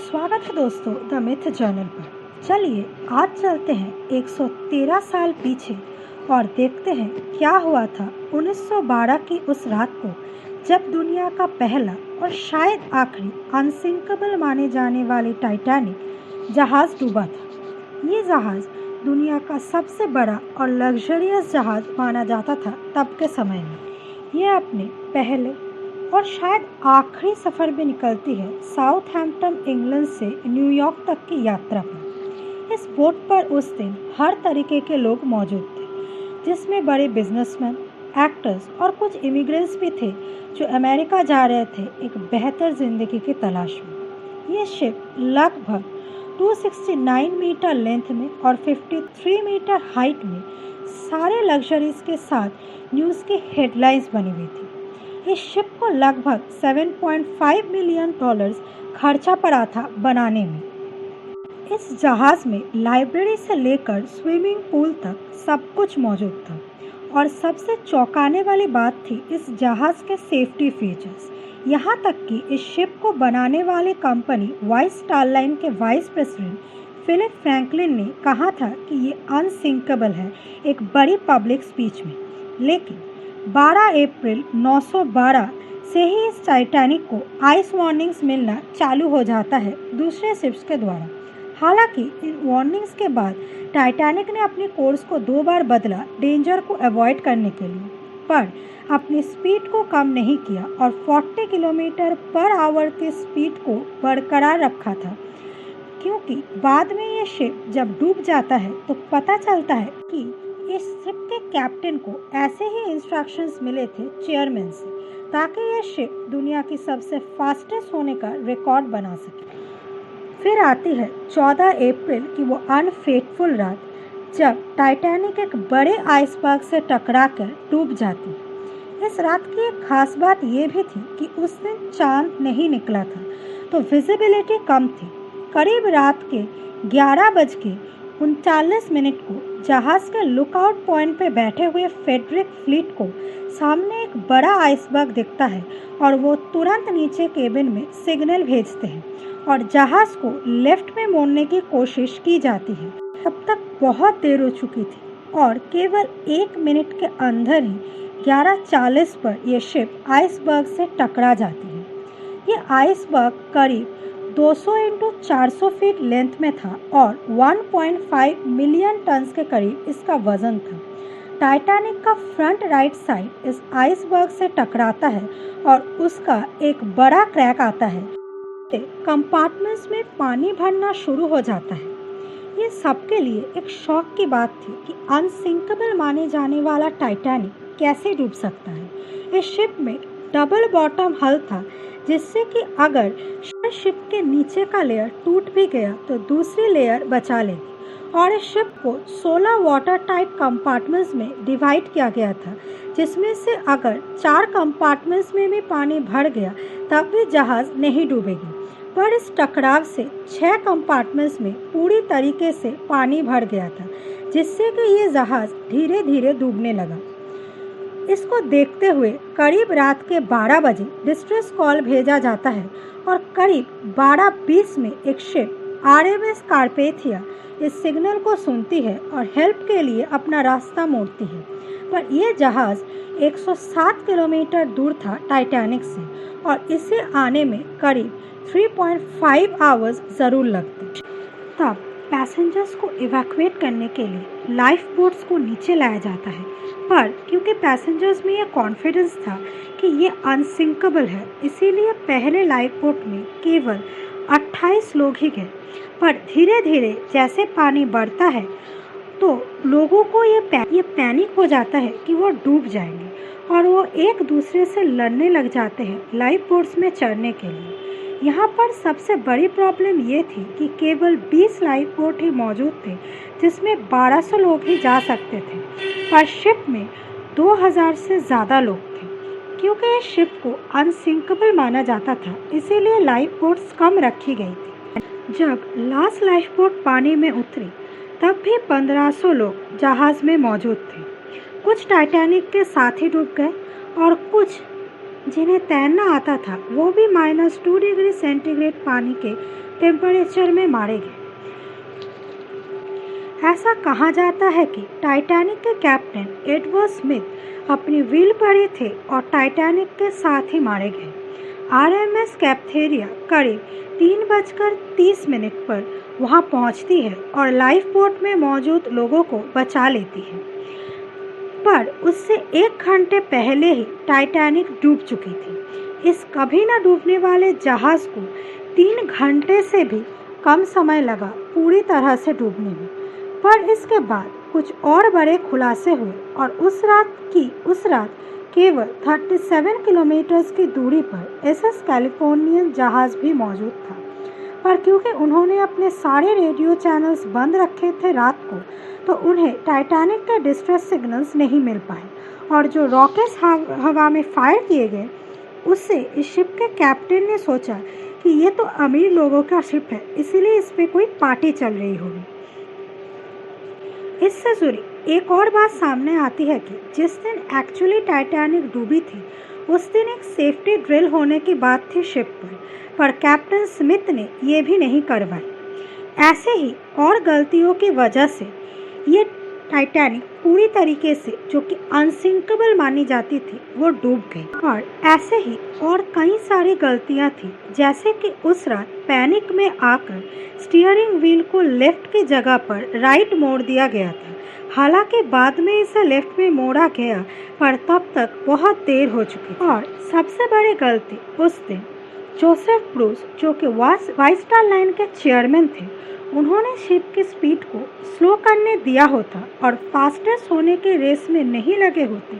स्वागत है दोस्तों द मिथ जर्नल पर। चलिए आज चलते हैं 113 साल पीछे और देखते हैं क्या हुआ था 1912 की उस रात को, जब दुनिया का पहला और शायद आखिरी अनसिंकेबल माने जाने वाले टाइटैनिक जहाज डूबा था। ये जहाज दुनिया का सबसे बड़ा और लग्जरियस जहाज माना जाता था तब के समय में। यह अपने पहले और शायद आखिरी सफ़र में निकलती है साउथहैम्पटन इंग्लैंड से न्यूयॉर्क तक की यात्रा पर। इस बोट पर उस दिन हर तरीके के लोग मौजूद थे, जिसमें बड़े बिजनेसमैन, एक्टर्स और कुछ इमिग्रेंट्स भी थे जो अमेरिका जा रहे थे एक बेहतर ज़िंदगी की तलाश में। ये शिप लगभग 269 मीटर लेंथ में और 53 मीटर हाइट में सारे लग्जरीज के साथ न्यूज़ की हेडलाइंस बनी हुई थी। इस शिप को लगभग $7.5 मिलियन खर्चा पड़ा था बनाने में। इस जहाज़ में लाइब्रेरी से लेकर स्विमिंग पूल तक सब कुछ मौजूद था और सबसे चौंकाने वाली बात थी इस जहाज़ के सेफ्टी फीचर्स। यहाँ तक कि इस शिप को बनाने वाली कंपनी वाइस स्टार लाइन के वाइस प्रेसिडेंट फिलिप फ्रैंकलिन ने कहा था कि ये अनसिंकेबल है एक बड़ी पब्लिक स्पीच में। लेकिन 12 अप्रैल 912 से ही इस टाइटैनिक को आइस वार्निंग्स मिलना चालू हो जाता है दूसरे शिप्स के द्वारा। हालांकि इन वार्निंग्स के बाद टाइटैनिक ने अपने कोर्स को 2 बार बदला डेंजर को अवॉइड करने के लिए, पर अपनी स्पीड को कम नहीं किया और 40 किलोमीटर पर आवर की स्पीड को बरकरार रखा था, क्योंकि बाद में ये शिप जब डूब जाता है तो पता चलता है कि इस शिप के कैप्टन को ऐसे ही इंस्ट्रक्शंस मिले थे चेयरमैन से, ताकि यह शिप दुनिया की सबसे फास्टेस्ट होने का रिकॉर्ड बना सके। फिर आती है 14 अप्रैल की वो अनफेटफुल रात, जब टाइटैनिक एक बड़े आइसबर्ग से टकराकर डूब जाती। इस रात की एक खास बात ये भी थी कि उस दिन चांद नहीं निकला था, तो विजिबिलिटी कम थी। करीब रात के 11:39 को जहाज के लुकआउट पॉइंट पे बैठे हुए फेडरिक फ्लीट को सामने एक बड़ा आइसबर्ग दिखता है और वो तुरंत नीचे केबिन में सिग्नल भेजते हैं और जहाज को लेफ्ट में मोड़ने की कोशिश की जाती है। तब तक बहुत देर हो चुकी थी और केवल 1 मिनट के अंदर ही 11:40 पर यह शिप आइसबर्ग से टकरा जाती है। ये आइसबर्ग करीब 200 × 400 फीट लेंथ में था और 1.5 मिलियन टन्स के करीब इसका वजन था। टाइटैनिक का फ्रंट राइट साइड इस आइसबर्ग से टकराता है और उसका एक बड़ा क्रैक आता है। कंपार्टमेंट्स में पानी भरना शुरू हो जाता है। ये सबके लिए एक शौक की बात थी कि अनसिंकेबल माने जाने वाला टाइटैनिक कैसे डूब सकता है। इस शिप में डबल बॉटम हल था, जिससे कि अगर शिप के नीचे का लेयर टूट भी गया तो दूसरी लेयर बचा लेगी। और इस शिप को 16 वाटर टाइट कंपार्टमेंट्स में डिवाइड किया गया था, जिसमें से अगर 4 कंपार्टमेंट्स में भी पानी भर गया तब भी जहाज नहीं डूबेगी। पर इस टकराव से 6 कंपार्टमेंट्स में पूरी तरीके से पानी भर गया था, जिससे कि ये जहाज धीरे धीरे डूबने लगा। इसको देखते हुए करीब रात के 12 बजे डिस्ट्रेस कॉल भेजा जाता है और करीब 12:20 में एक शिप RMS कार्पेथिया इस सिग्नल को सुनती है और हेल्प के लिए अपना रास्ता मोड़ती है। पर यह जहाज़ 107 किलोमीटर दूर था टाइटैनिक से और इसे आने में करीब 3.5 आवर्स ज़रूर लगते। तब पैसेंजर्स को इवैक्यूएट करने के लिए लाइफ बोट्स को नीचे लाया जाता है, पर क्योंकि पैसेंजर्स में ये कॉन्फिडेंस था कि ये अनसिंकेबल है, इसीलिए पहले लाइफ बोट में केवल 28 लोग ही गए। पर धीरे धीरे जैसे पानी बढ़ता है तो लोगों को ये पैनिक हो जाता है कि वो डूब जाएंगे और वो एक दूसरे से लड़ने लग जाते हैं लाइफ बोट्स में चढ़ने के लिए। यहाँ पर सबसे बड़ी प्रॉब्लम ये थी कि केवल 20 लाइफ बोट ही मौजूद थे, जिसमें 1200 लोग ही जा सकते थे, पर शिप में 2000 से ज़्यादा लोग थे। क्योंकि इस शिप को अनसिंकेबल माना जाता था, इसीलिए लाइफ बोट्स कम रखी गई थी। जब लास्ट लाइफ बोट पानी में उतरी तब भी 1500 लोग जहाज़ में मौजूद थे। कुछ टाइटैनिक के साथ ही डूब गए और कुछ जिन्हें तैरना आता था वो भी -2 डिग्री सेंटीग्रेड पानी के टेम्परेचर में मारे गए। ऐसा कहा जाता है कि टाइटैनिक के कैप्टन एडवर्ड स्मिथ अपनी व्हील पर ही थे और टाइटैनिक के साथ ही मारे गए। आरएमएस कैप्थेरिया करीब 3:30 पर वहां पहुंचती है और लाइफ बोट में मौजूद लोगों को बचा लेती है, पर उससे 1 घंटे पहले ही टाइटैनिक डूब चुकी थी। इस कभी न डूबने वाले जहाज को 3 घंटे से भी कम समय लगा पूरी तरह से डूबने में, पर इसके बाद कुछ और बड़े खुलासे हुए और उस रात केवल 37 किलोमीटर की दूरी पर एसएस कैलिफोर्नियन जहाज भी मौजूद था, पर क्योंकि उन्होंने अपने सारे रेडियो चैनल्स बंद रखे थे रात को, तो उन्हें टाइटैनिक के डिस्ट्रेस सिग्नल्स नहीं मिल पाए और जो रॉकेट्स हवा में फायर किए गए उससे इस शिप के कैप्टन ने सोचा कि ये तो अमीर लोगों का शिप है, इसीलिए इस पे कोई पार्टी चल रही होगी। इससे जुड़ी एक और बात सामने आती है कि जिस दिन एक्चुअली टाइटैनिक डूबी थी उस दिन एक सेफ्टी ड्रिल होने की बात थी शिप पर कैप्टन स्मिथ ने ये भी नहीं करवाई। ऐसे ही और गलतियों की वजह से ये टाइटैनिक पूरी तरीके से, जो कि अनसिंकेबल मानी जाती थी, वो डूब गई। और ऐसे ही और कई सारी गलतियां थी, जैसे कि उस रात पैनिक में आकर स्टीयरिंग व्हील को लेफ्ट की जगह पर राइट मोड़ दिया गया था। हालांकि बाद में इसे लेफ्ट में मोड़ा गया, पर तब तक बहुत देर हो चुकी थी। और सबसे बड़ी गलती उस दिन जोसेफ ब्रूस, जो कि वाइसटार लाइन के चेयरमैन थे, उन्होंने शिप की स्पीड को स्लो करने दिया होता और फास्टेस्ट होने की रेस में नहीं लगे होते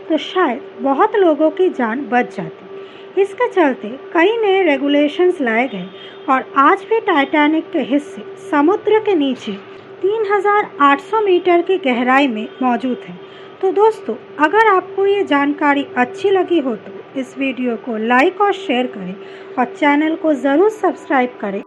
तो शायद बहुत लोगों की जान बच जाती। इसके चलते कई नए रेगुलेशंस लाए गए और आज भी टाइटैनिक के हिस्से समुद्र के नीचे 3800 मीटर की गहराई में मौजूद हैं। तो दोस्तों, अगर आपको ये जानकारी अच्छी लगी हो तो इस वीडियो को लाइक और शेयर करें और चैनल को ज़रूर सब्सक्राइब करें।